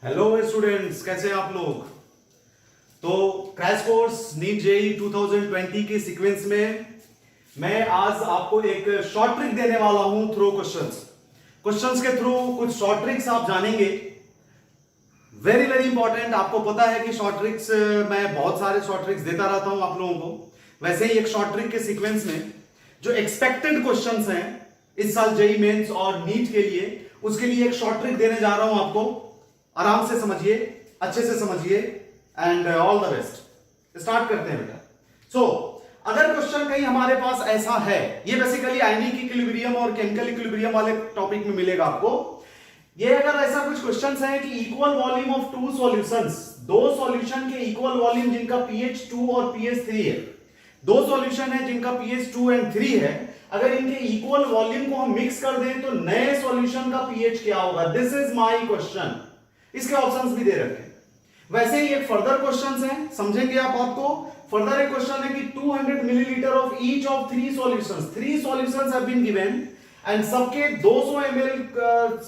Hello students, कैसे हैं आप लोग। तो क्रैश कोर्स नीट जेईई 2020 के सीक्वेंस में मैं आज आपको एक शॉर्ट ट्रिक देने वाला हूं थ्रू क्वेश्चंस के थ्रू कुछ शॉर्ट ट्रिक्स आप जानेंगे। Very very important. आपको पता है कि शॉर्ट ट्रिक्स मैं बहुत सारे शॉर्ट ट्रिक्स देता रहता हूं आप लोगों को। वैसे ही एक शॉर्ट ट्रिक के सीक्वेंस में जो एक्सपेक्टेड क्वेश्चंस हैं इस साल जेईई मेंस और नीट के लिए, उसके लिए एक शॉर्ट ट्रिक देने जा रहा हूं आपको। आराम से समझिए, अच्छे से समझिए and all the best. Start करते हैं बेटा। सो अगर क्वेश्चन कहीं हमारे पास ऐसा है, ये बेसिकली आयनिक इक्विलिब्रियम और केमिकल इक्विलिब्रियम वाले टॉपिक में मिलेगा आपको। ये अगर ऐसा कुछ क्वेश्चंस है कि equal volume of two solutions, दो सॉल्यूशन के इक्वल वॉल्यूम जिनका pH 2 और pH 3 है, दो सॉल्यूशन है जिनका pH 2 एंड 3 है, अगर इनके इक्वल वॉल्यूम को हम मिक्स कर दें तो नए सॉल्यूशन का pH क्या होगा। This is my question. इसके ऑप्शंस भी दे रखे हैं। वैसे ही एक फर्दर क्वेश्चंस है, समझेंगे आप बात को। फर्दर एक क्वेश्चन है कि 200 millilitre of each of three solutions have been given and सबके 200 ml,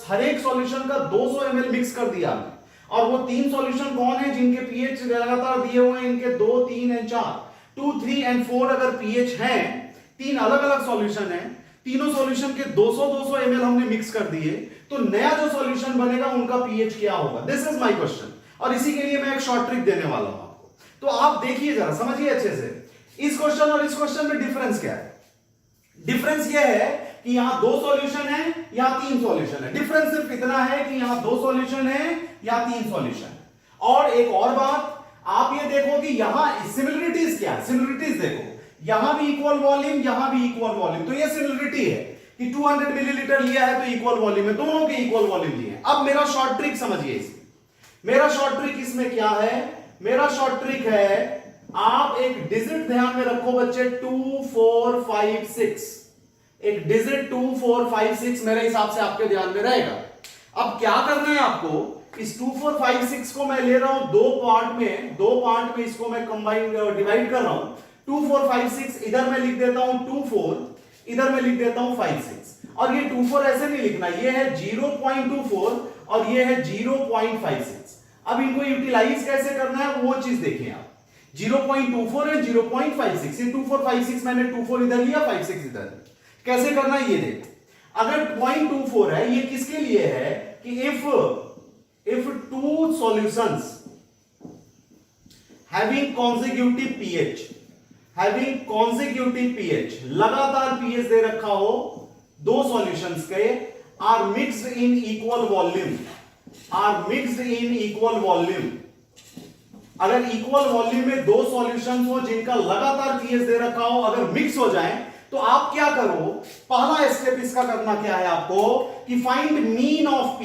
हर एक सॉल्यूशन का 200 ml मिक्स कर दिया हमने। और वो तीन सॉल्यूशन कौन है जिनके pH लगातार दिए हुए हैं, इनके 2, 3 एंड 4, 2, 3 एंड 4 अगर pH हैं, तीन अलग अलग सॉल्यूशन है, तीनों सॉल्यूशन के 200 ml हमने मिक्स कर दिए, तो नया जो सॉल्यूशन बनेगा उनका pH क्या होगा। This is my question. और इसी के लिए मैं एक शॉर्ट ट्रिक देने वाला हूं आपको। तो आप देखिए जरा, समझिए अच्छे से। इस क्वेश्चन और इस क्वेश्चन में डिफरेंस क्या है। डिफरेंस यह है कि यहां दो सॉल्यूशन है, यहां तीन सॉल्यूशन है। डिफरेंस सिर्फ इतना है कि यहां दो सॉल्यूशन है, यहां तीन सॉल्यूशन है। और एक और बात, आप ये देखो कि यहां सिमिलरिटीज क्या है। सिमिलरिटीज देखो, यहां भी इक्वल वॉल्यूम, यहां भी इक्वल वॉल्यूम, तो ये सिमिलरिटी है कि 200 मिलीलीटर लिया है तो इक्वल वॉल्यूम है, दोनों के इक्वल वॉल्यूम लिए हैं। अब मेरा शॉर्ट ट्रिक समझिए इसमें। मेरा शॉर्ट ट्रिक इसमें क्या है। मेरा शॉर्ट ट्रिक है, आप एक डिजिट ध्यान में रखो बच्चे, 2, 4, 5, 6। एक डिजिट 2, 4, 5, 6 मेरे हिसाब से आपके ध्यान में रहेगा। अब क्या करना है आपको, इस 2, 4, 5, 6 को मैं ले रहा हूं दो पार्ट में इसको मैं कंबाइन डिवाइड कर रहा हूं। 2, 4, 5, 6 इधर मैं लिख देता हूं 2, 4, इधर मैं लिख देता हूं 5, 6। और ये 2, 4 ऐसे नहीं लिखना, ये है 0.24 और ये है 0.56। अब इनको यूटिलाइज कैसे करना है वो चीज देखिए आप। 0.24 है, 0.56, ये 2, 4, 5, 6 मैंने 2, 4 इधर लिया, 5, 6 इधर। कैसे करना है ये देखो। अगर 0.24 है, ये किसके लिए है कि if two solutions having consecutive pH, लगातार pH दे रखा हो, दो सॉल्यूशंस के, are mixed in equal volume, अगर इक्वल वॉल्यूम में दो सॉल्यूशंस हो जिनका लगातार pH दे रखा हो, अगर मिक्स हो जाए तो आप क्या करो। पहला स्टेप इसका करना क्या है आपको कि फाइंड मीन ऑफ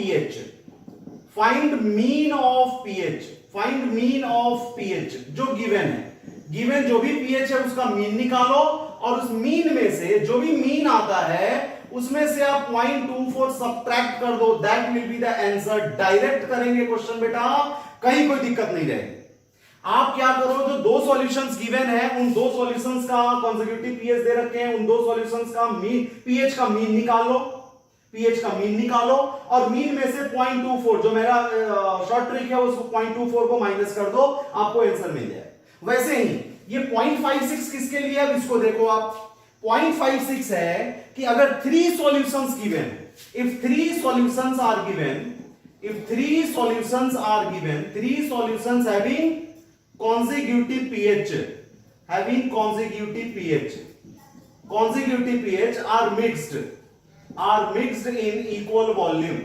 pH जो गिवन है। गिवन जो भी pH है उसका मीन निकालो और उस मीन में से जो भी मीन आता है उसमें से आप 0.24 सब्ट्रैक्ट कर दो। That will be the answer. Direct करेंगे क्वेश्चन बेटा, कहीं कोई दिक्कत नहीं रहेगी। आप क्या करो, जो दो सॉल्यूशंस गिवन है उन दो सॉल्यूशंस का कॉन्सेक्यूटिव pH दे रखे हैं, उन दो सॉल्यूशंस का pH का मीन निकालो और मीन में से 0.24 जो मेरा शॉर्ट ट्रिक है उसको 0.24 को माइनस कर दो, आपको आंसर मिल जाए। वैसे ही ये 0.56 किसके लिए है, इसको देखो आप। 0.56 है कि अगर three solutions given, if three solutions are given having consecutive pH are mixed in equal volume।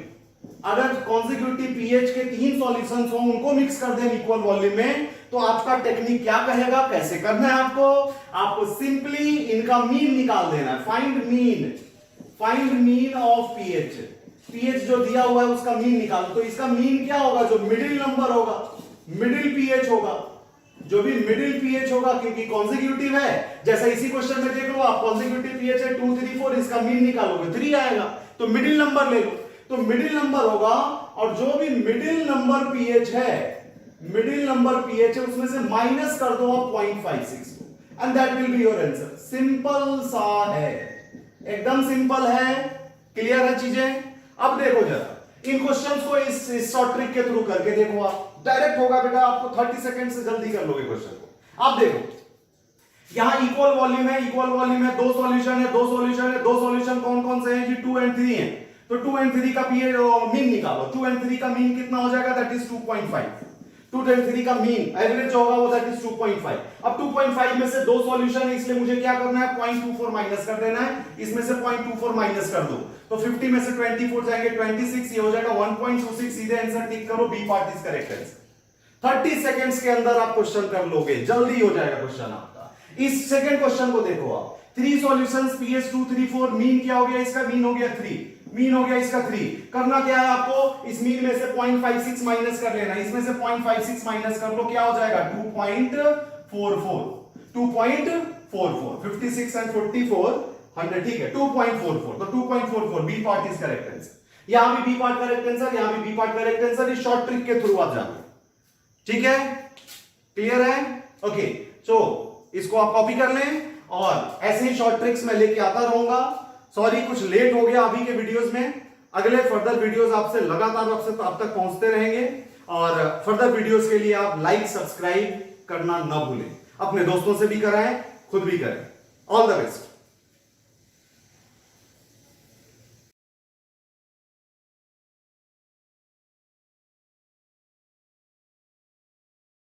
अगर consecutive pH के तीन सॉल्यूशंस हो, उनको मिक्स कर दें इक्वल वॉल्यूम में, तो आपका टेक्निक क्या कहेगा, कैसे करना है आपको सिंपली इनका मीन निकाल देना है। फाइंड मीन ऑफ pH जो दिया हुआ है उसका मीन निकालो। तो इसका मीन क्या होगा, जो मिडिल नंबर होगा, मिडिल pH होगा, जो भी मिडिल pH होगा, क्योंकि कॉन्सेक्यूटिव है। जैसा इसी क्वेश्चन में देख लो आप, कॉन्सेक्यूटिव pH है 2, 3, 4, इसका मीन निकालोगे 3 आएगा, तो मिडिल नंबर ले लो। तो मिडिल नंबर होगा और जो भी मिडिल नंबर pH है उसमें से माइनस कर दो आप 0.56 and that will be your answer. Simple सा है, एकदम सिंपल है। क्लियर है चीजें। अब देखो जरा, इन क्वेश्चंस को इस शॉर्ट ट्रिक के थ्रू करके देखो, आप डायरेक्ट होगा बेटा, आपको 30 सेकंड से जल्दी कर लोगे क्वेश्चन को। आप देखो यहां इक्वल वॉल्यूम है, इक्वल वॉल्यूम है, दो सॉल्यूशन है, दो सॉल्यूशन है, दो सॉल्यूशन कौन कौन से हैं जी? 2 एंड 3 है। तो 2 एंड 3 का मीन निकालो। 2 एंड 3 का मीन कितना हो जाएगा? That is 2.5। 2 एंड 3 का मीन एवरेज होगा वो दैट इज 2.5। अब 2.5 में से दो सॉल्यूशन है, इसलिए मुझे क्या करना है? 0.24 माइनस कर देना है। इसमें से 0.24 माइनस कर दो तो 50 में से 24 जाएंगे 26, ये हो जाएगा 1.26। सीधे आंसर टिक करो, B part is correct answer. 30 seconds के अंदर आप क्वेश्चन कर लोगे, जल्दी हो जाएगा क्वेश्चन आपका। इस सेकंड क्वेश्चन को देखो आप, 3 सॉल्यूशंस PS 2 3 4, मीन क्या हो गया इसका? मीन हो गया 3, मीन हो गया इसका 3। करना क्या है आपको? इस मीन में से 0.56 माइनस कर लेना, इसमें से 0.56 माइनस कर लो, क्या हो जाएगा? 2.44। 2.44, 56 एंड 44 100, ठीक है, 2.44। तो 2.44 B part is correct answer. यहां भी बी पार्ट करेक्ट आंसर, यहां भी बी पार्ट करेक्ट आंसर। इस शॉर्ट ट्रिक के थ्रू आप जानो, ठीक है? क्लियर है? ओके, तो इसको आप कॉपी कर लें और ऐसे ही शॉर्ट ट्रिक्स मैं लेके आता रहूंगा। सॉरी कुछ लेट हो गया अभी के वीडियोस में, अगले फर्दर वीडियोस आपसे लगातार आपसे अब तक पहुंचते रहेंगे। और फर्दर वीडियोस के लिए आप लाइक सब्सक्राइब करना ना भूलें, अपने दोस्तों से भी कराएं, खुद भी करें। All the best.